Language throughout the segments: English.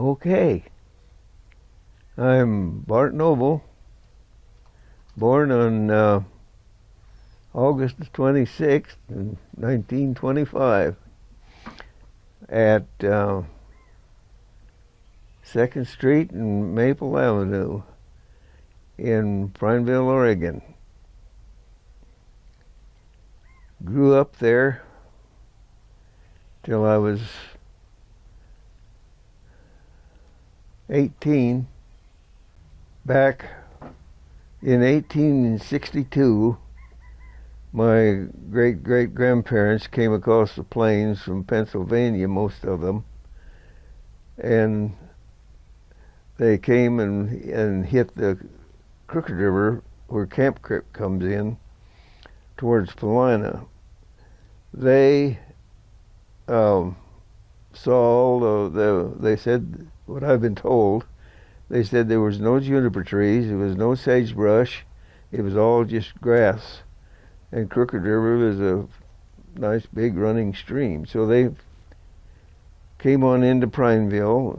Okay, I'm Bart Noble, born on August 26th, 1925, at 2nd Street and Maple Avenue in Prineville, Oregon. Grew up there till I was 18. Back in 1862, my great-great-grandparents came across the plains from Pennsylvania, most of them, and they came and hit the Crook River where Camp Creek comes in towards Paulina. They saw all they said, what I've been told, they said there was no juniper trees, there was no sagebrush, it was all just grass. And Crook River is a nice big running stream. So they came on into Prineville,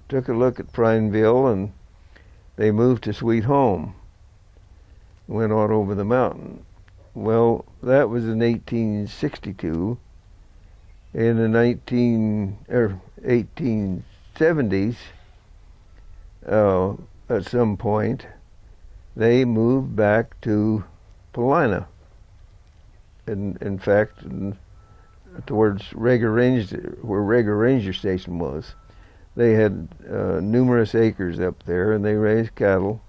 took a look at Prineville, and they moved to Sweet Home, went on over the mountain. Well, that was in 1862. In the 1870s, at some point, they moved back to Paulina. In fact, towards Rager Range, where Rager Ranger Station was. They had numerous acres up there, and they raised cattle.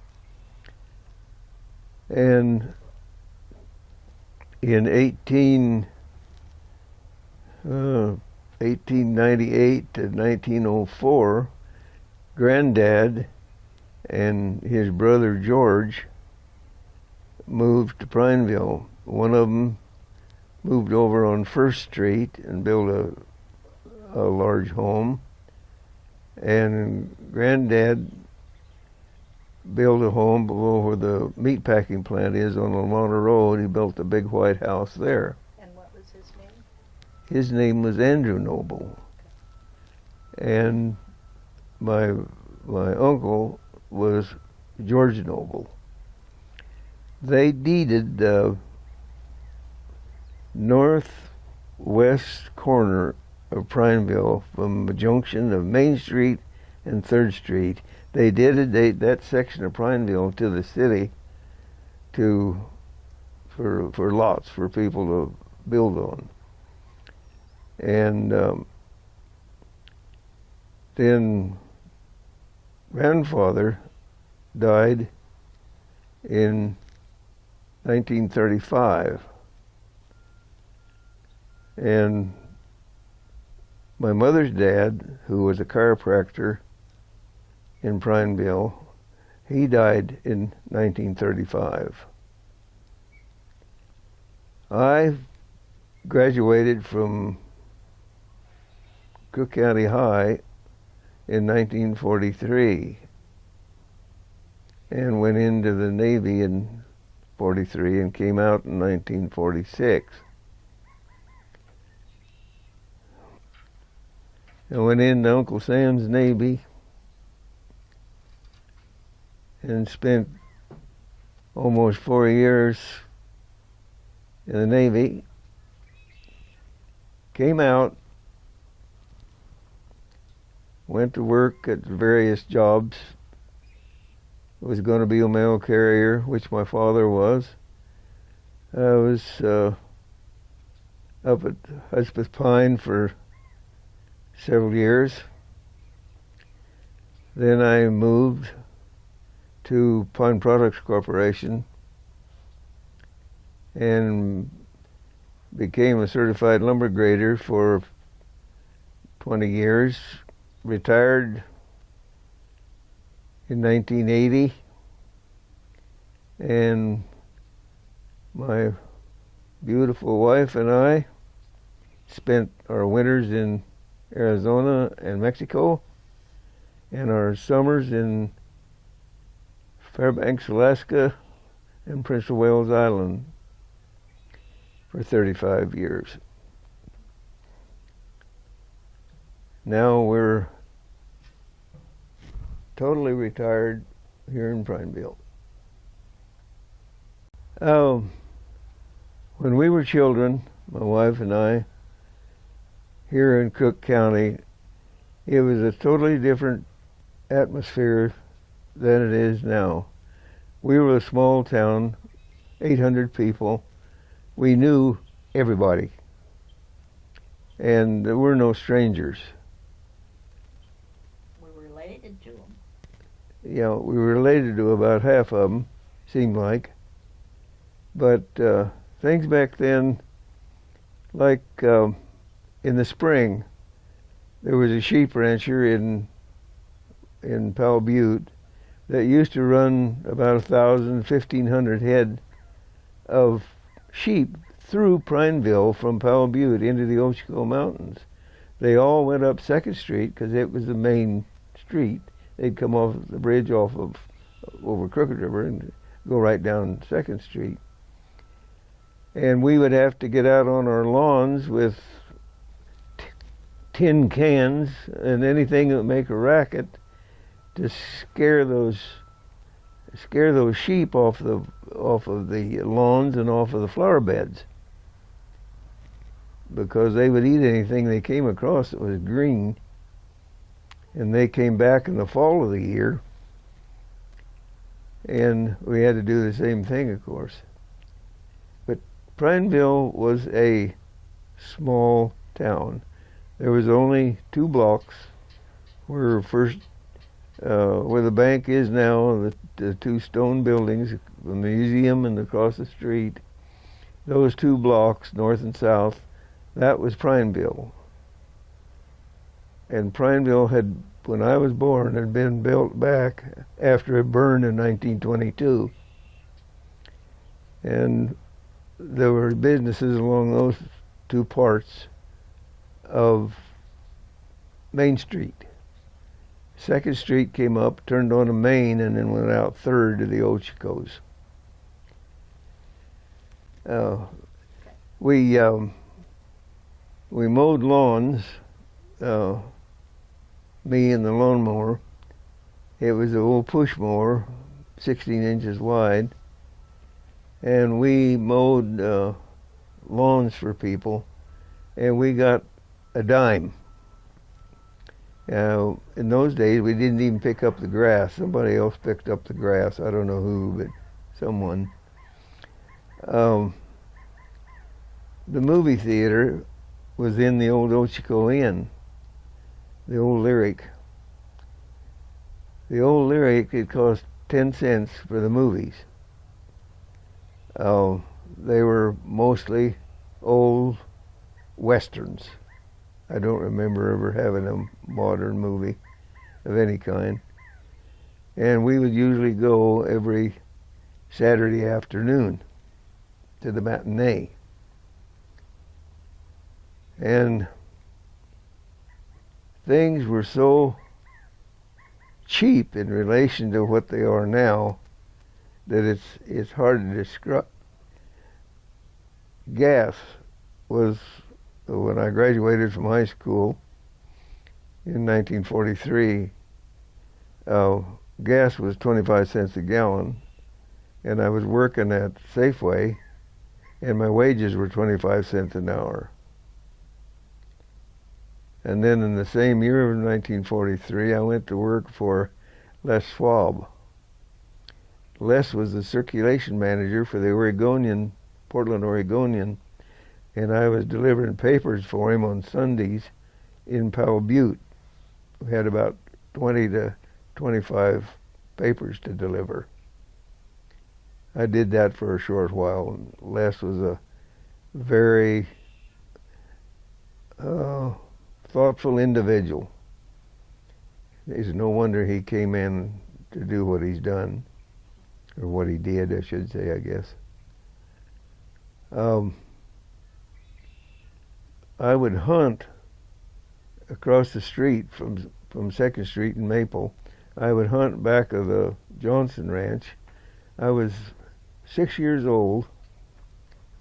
And in 1898 to 1904, Granddad and his brother George moved to Prineville. One of them moved over on 1st Street and built a large home. And Granddad built a home below where the meatpacking plant is on Lamona Road. He built a big white house there. And what was his name? His name was Andrew Noble. And my uncle was George Noble. They deeded the northwest corner of Prineville from the junction of Main Street and 3rd Street. They dedicated that section of Prineville to the city for lots for people to build on. And then grandfather died in 1935, and my mother's dad, who was a chiropractor in Prineville, he died in 1935. I graduated from Crook County High in 1943 and went into the Navy in 43 and came out in 1946. I went into Uncle Sam's Navy and spent almost 4 years in the Navy. Came out, went to work at various jobs. Was going to be a mail carrier, which my father was. I was up at Hudspeth Pine for several years. Then I moved to Pine Products Corporation and became a certified lumber grader for 20 years. Retired in 1980, and my beautiful wife and I spent our winters in Arizona and Mexico, and our summers in Fairbanks, Alaska, and Prince of Wales Island for 35 years. Now we're totally retired here in Prineville. When we were children, my wife and I, here in Crook County, it was a totally different atmosphere than it is now. We were a small town, 800 people. We knew everybody, and there were no strangers. We were related to them. Yeah, we were related to about half of them, seemed like. But things back then, like in the spring, there was a sheep rancher in Powell Butte that used to run about 1,000, 1,500 head of sheep through Prineville from Powell Butte into the Ochoco Mountains. They all went up 2nd Street because it was the main street. They'd come off the bridge over Crooked River and go right down 2nd Street. And we would have to get out on our lawns with tin cans and anything that would make a racket to scare those sheep off of the lawns and off of the flower beds, because they would eat anything they came across that was green. And they came back in the fall of the year, and we had to do the same thing, of course. But Prineville was a small town. There was only 2 blocks where the bank is now, the 2 stone buildings, the museum and across the street. Those 2 blocks, north and south, that was Prineville. And Prineville had, when I was born, had been built back after it burned in 1922. And there were businesses along those 2 parts of Main Street. 2nd Street came up, turned on a main, and then went out 3rd to the Ochocos. We mowed lawns, me and the lawnmower. It was an old push mower, 16 inches wide, and we mowed lawns for people, and we got a dime. In those days, we didn't even pick up the grass. Somebody else picked up the grass. I don't know who, but someone. The movie theater was in the old Ochoco Inn, the old Lyric. The old Lyric, it cost 10 cents for the movies. They were mostly old westerns. I don't remember ever having a modern movie of any kind. And we would usually go every Saturday afternoon to the matinee. And things were so cheap in relation to what they are now that it's hard to describe. Gas was, when I graduated from high school in 1943, gas was 25 cents a gallon, and I was working at Safeway, and my wages were 25 cents an hour. And then in the same year of 1943, I went to work for Les Schwab. Les was the circulation manager for the Oregonian, Portland Oregonian, and I was delivering papers for him on Sundays in Powell Butte. We had about 20 to 25 papers to deliver. I did that for a short while. Les was a very thoughtful individual. It's no wonder he came in to do what he's done, or what he did, I should say, I guess. I would hunt across the street from 2nd Street in Maple. I would hunt back of the Johnson Ranch. I was 6 years old,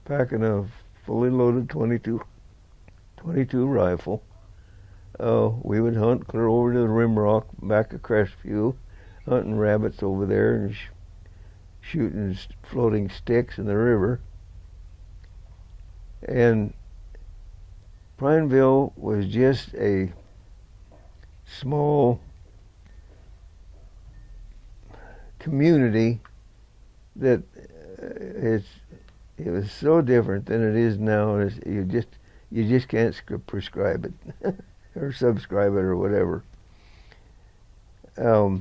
packing a fully loaded 22 rifle. We would hunt clear over to the Rim Rock, back of Crestview, hunting rabbits over there and shooting floating sticks in the river. And Prineville was just a small community that it was so different than it is now. You just can't prescribe it or subscribe it or whatever. A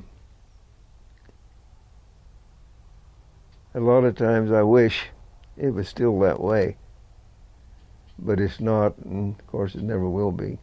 lot of times I wish it was still that way, but it's not, and of course it never will be.